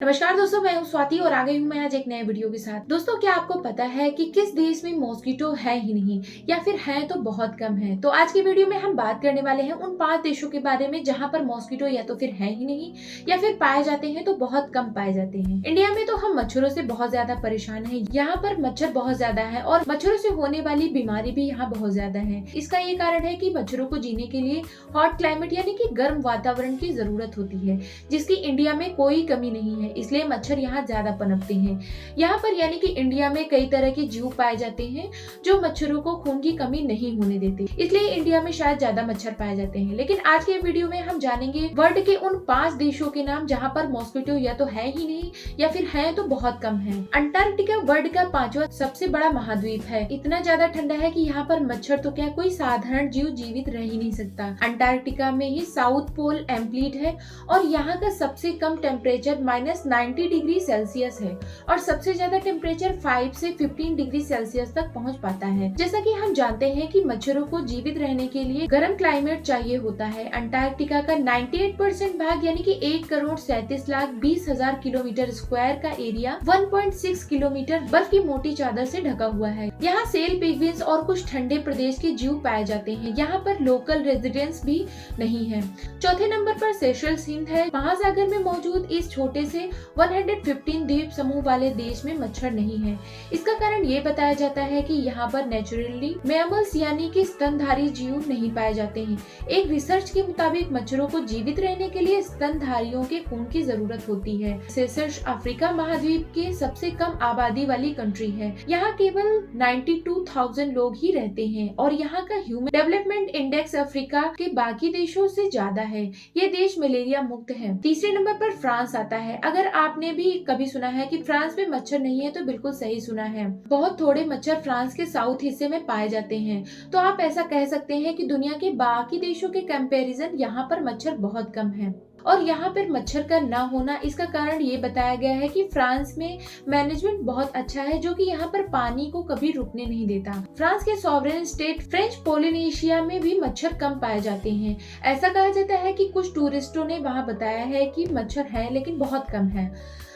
नमस्कार दोस्तों, मैं हूं स्वाति और आ गई हूं मैं आज एक नए वीडियो के साथ। दोस्तों, क्या आपको पता है कि किस देश में मॉस्किटो है ही नहीं या फिर है तो बहुत कम है। तो आज की वीडियो में हम बात करने वाले हैं उन 5 देशों के बारे में जहां पर मॉस्किटो या तो फिर है ही नहीं या फिर पाए जाते हैं तो बहुत कम पाए जाते हैं। इंडिया में तो हम मच्छरों से बहुत ज्यादा परेशान है। यहाँ पर मच्छर बहुत ज्यादा है और मच्छरों से होने वाली बीमारी भी यहाँ बहुत ज्यादा है। इसका ये कारण है कि मच्छरों को जीने के लिए हॉट क्लाइमेट यानी कि गर्म वातावरण की जरूरत होती है, जिसकी इंडिया में कोई कमी नहीं है। इसलिए मच्छर यहाँ ज्यादा पनपते हैं। यहाँ पर यानी कि इंडिया में कई तरह के जीव पाए जाते हैं जो मच्छरों को खून की कमी नहीं होने देते, इसलिए इंडिया में शायद ज्यादा मच्छर पाए जाते हैं। लेकिन आज के वीडियो में हम जानेंगे वर्ल्ड के उन 5 देशों के नाम जहाँ पर मॉस्किटो या तो है ही नहीं या फिर है तो बहुत कम है। अंटार्कटिका वर्ल्ड का 5वां सबसे बड़ा महाद्वीप है। इतना ज्यादा ठंडा है कि यहाँ पर मच्छर तो क्या कोई साधारण जीव जीवित रह ही नहीं सकता। अंटार्कटिका में ही साउथ पोल एम्प्लीट है और यहाँ का सबसे कम टेम्परेचर -90 डिग्री सेल्सियस है और सबसे ज्यादा टेम्परेचर 5 से 15 डिग्री सेल्सियस तक पहुंच पाता है। जैसा कि हम जानते हैं कि मच्छरों को जीवित रहने के लिए गर्म क्लाइमेट चाहिए होता है। अंटार्कटिका का 98% भाग यानी कि 1,37,20,000 किलोमीटर स्क्वायर का एरिया 1.6 किलोमीटर बर्फ की मोटी चादर से ढका हुआ है। यहाँ सेल, पेंगुइन्स और कुछ ठंडे प्रदेश के जीव पाए जाते हैं। यहाँ पर लोकल रेजिडेंट्स भी नहीं है। चौथे नंबर पर सेशल्स हिंद है। महासागर में मौजूद इस छोटे से 115 द्वीप समूह वाले देश में मच्छर नहीं है। इसका कारण ये बताया जाता है कि यहाँ पर नेचुरली मैमल्स यानी कि स्तनधारी जीव नहीं पाए जाते हैं। एक रिसर्च के मुताबिक मच्छरों को जीवित रहने के लिए स्तनधारियों के खून की जरूरत होती है। सेशल्स अफ्रीका महाद्वीप के सबसे कम आबादी वाली कंट्री है। यहाँ केवल 92,000 लोग ही रहते हैं और यहाँ का ह्यूमन डेवलपमेंट इंडेक्स अफ्रीका के बाकी देशों से ज्यादा है। ये देश मलेरिया मुक्त है। तीसरे नंबर पर फ्रांस आता है। अगर आपने भी कभी सुना है कि फ्रांस में मच्छर नहीं है तो बिल्कुल सही सुना है। बहुत थोड़े मच्छर फ्रांस के साउथ हिस्से में पाए जाते हैं। तो आप ऐसा कह सकते हैं कि दुनिया के बाकी देशों के कंपैरिजन यहाँ पर मच्छर बहुत कम है। और यहाँ पर मच्छर का ना होना, इसका कारण ये बताया गया है कि फ्रांस में मैनेजमेंट बहुत अच्छा है, जो कि यहाँ पर पानी को कभी रुकने नहीं देता। फ्रांस के सॉवरेन स्टेट फ्रेंच पोलिनेशिया में भी मच्छर कम पाए जाते हैं। ऐसा कहा जाता है कि कुछ टूरिस्टों ने वहाँ बताया है कि मच्छर है लेकिन बहुत कम है।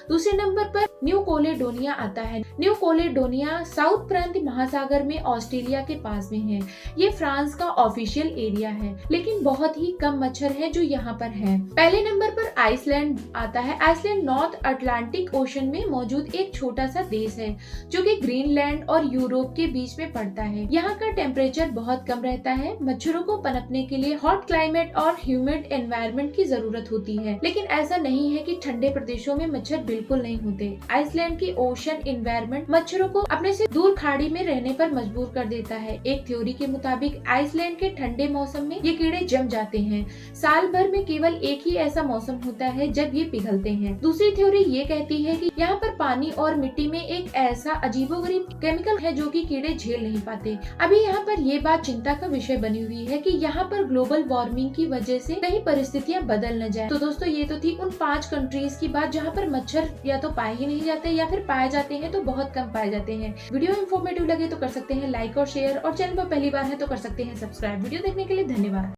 दूसरे नंबर पर न्यू कैलेडोनिया आता है। न्यू कैलेडोनिया साउथ प्रांत महासागर में ऑस्ट्रेलिया के पास में है। ये फ्रांस का ऑफिशियल एरिया है, लेकिन बहुत ही कम मच्छर है जो यहाँ पर है। पहले नंबर पर आइसलैंड आता है। आइसलैंड नॉर्थ अटलांटिक ओशन में मौजूद एक छोटा सा देश है जो कि ग्रीनलैंड और यूरोप के बीच में पड़ता है। यहाँ का टेम्परेचर बहुत कम रहता है। मच्छरों को पनपने के लिए हॉट क्लाइमेट और ह्यूमिड एनवायरनमेंट की जरूरत होती है, लेकिन ऐसा नहीं है कि ठंडे प्रदेशों में मच्छर बिल्कुल नहीं होते। आइसलैंड की ओशन एनवायरनमेंट मच्छरों को अपने से दूर खाड़ी में रहने पर मजबूर कर देता है। एक थ्योरी के मुताबिक आइसलैंड के ठंडे मौसम में ये कीड़े जम जाते हैं। साल भर में केवल एक ही ऐसा मौसम होता है जब ये पिघलते हैं। दूसरी थ्योरी ये कहती है कि यहाँ पर पानी और मिट्टी में एक ऐसा अजीबोगरीब केमिकल है जो कि कीड़े झेल नहीं पाते। अभी यहाँ पर ये बात चिंता का विषय बनी हुई है कि यहाँ पर ग्लोबल वार्मिंग की वजह से कहीं परिस्थितियाँ बदल न जाए। तो दोस्तों, ये तो थी उन 5 कंट्रीज की बात जहाँ पर मच्छर या तो पाए ही नहीं जाते या फिर पाए जाते हैं तो बहुत कम पाए जाते हैं। वीडियो इन्फॉर्मेटिव लगे तो कर सकते हैं लाइक और शेयर, और चैनल पर पहली बार है तो कर सकते हैं सब्सक्राइब। वीडियो देखने के लिए धन्यवाद।